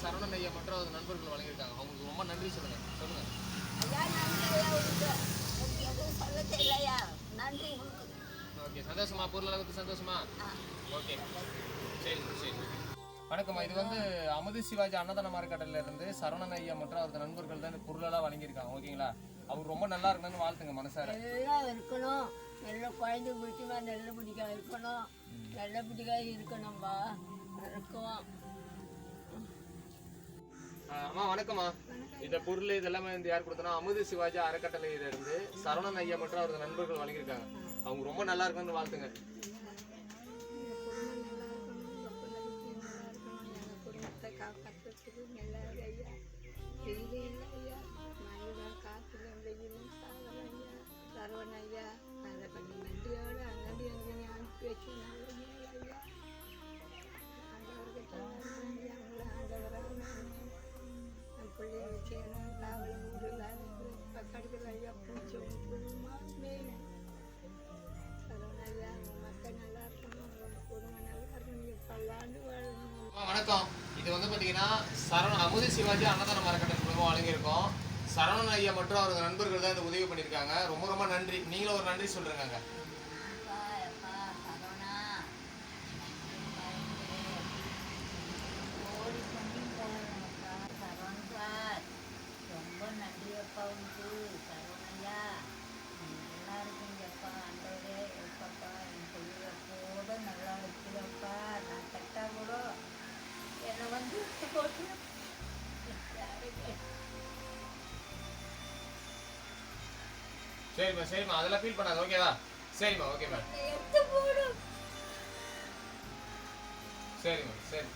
சரவணன் ஐயா மற்றும் அவர் நண்பர்கள் வழங்கியிருக்காங்க. அவங்களுக்கு ரொம்ப நன்றி சொல்லுங்க. சொல்லுங்க. ஓகே, சந்தோஷமா? பொருள் அளவுக்கு சந்தோஷமா? ஓகே, சரி சரி. வணக்கம்மா. இது வந்து அமுது சிவாஜி அன்னதான மார்க்கெட்டில் இருந்து சரவணன் ஐயா மற்றும் அவரது நண்பர்கள் தான் இந்த பொருளெல்லாம் வழங்கியிருக்காங்க. ஓகேங்களா? அவர் ரொம்ப நல்லா இருக்கணும்னு வாழ்த்துங்க மனசார. எல்லாம் இருக்கணும், நல்ல குழந்தை பிடிச்சமா நல்ல பிடிக்காக இருக்கணும், நல்ல பிடிக்காக இருக்கணும்பா இருக்கும். அம்மா வணக்கம்மா. இந்த பொருள் இதெல்லாமே வந்து யார் கொடுத்தனா அமுது சிவாஜி அறக்கட்டளையில இருந்து சரவணன் ஐயா மற்றும் அவரது நண்பர்கள் வழங்கியிருக்காங்க. அவங்க ரொம்ப நல்லா இருக்கணும்னு வாழ்த்துங்க. காப்பாற்றுறதுக்கு நல்லா ஐயா வெயிலே இல்லை ஐயா, மழை காற்றுல வெயிலும் சாகல ஐயா. சரவண ஐயா அதை கொஞ்சம் நன்றியோடு அங்கடி அங்கே அனுப்பி வச்சு நல்ல ஐயா. ஆண்டவர்கிட்ட அவங்கள ஆண்டவராக என் பிள்ளைய வச்சுக்கணும், காவலை ஊரில் பக்கத்தில் ஐயா பூச்சி விட்டுருமா மேலே. சரவண ஐயா அவங்க மக்கள் நல்லா இருக்கணும், அவங்க குடும்பம் நல்லா இருக்கணும், பல்லாண்டு வாழணும். வணக்கம். இது வந்து பார்த்தீங்கன்னா அமுது சிவாஜி அன்னதான மார்க்கெட்டின் மூலமாக வழங்கியிருக்கோம். சரவணன் ஐயா மற்றும் அவரது நண்பர்கள் தான் இந்த உதவி பண்ணியிருக்காங்க. ரொம்ப ரொம்ப நன்றி. நீங்களும் ஒரு நன்றி சொல்கிறேங்க. ரொம்ப நன்றி அப்பா உனக்கு சரவணையா, நல்லா இருக்குங்கப்பா. ஆண்டவரே எப்பப்பா என் பிள்ளைய கூட நல்லா வச்சுக்கப்பா. நான் கட்டா கூட என்னை வந்து போட்டு சரிம்மா சரிம்மா, அதெல்லாம் ஃபீல் பண்ணாது. ஓகேவா? சரிம்மா. ஓகேம்மா. எடுத்து போடும். சரிம்மா சரி.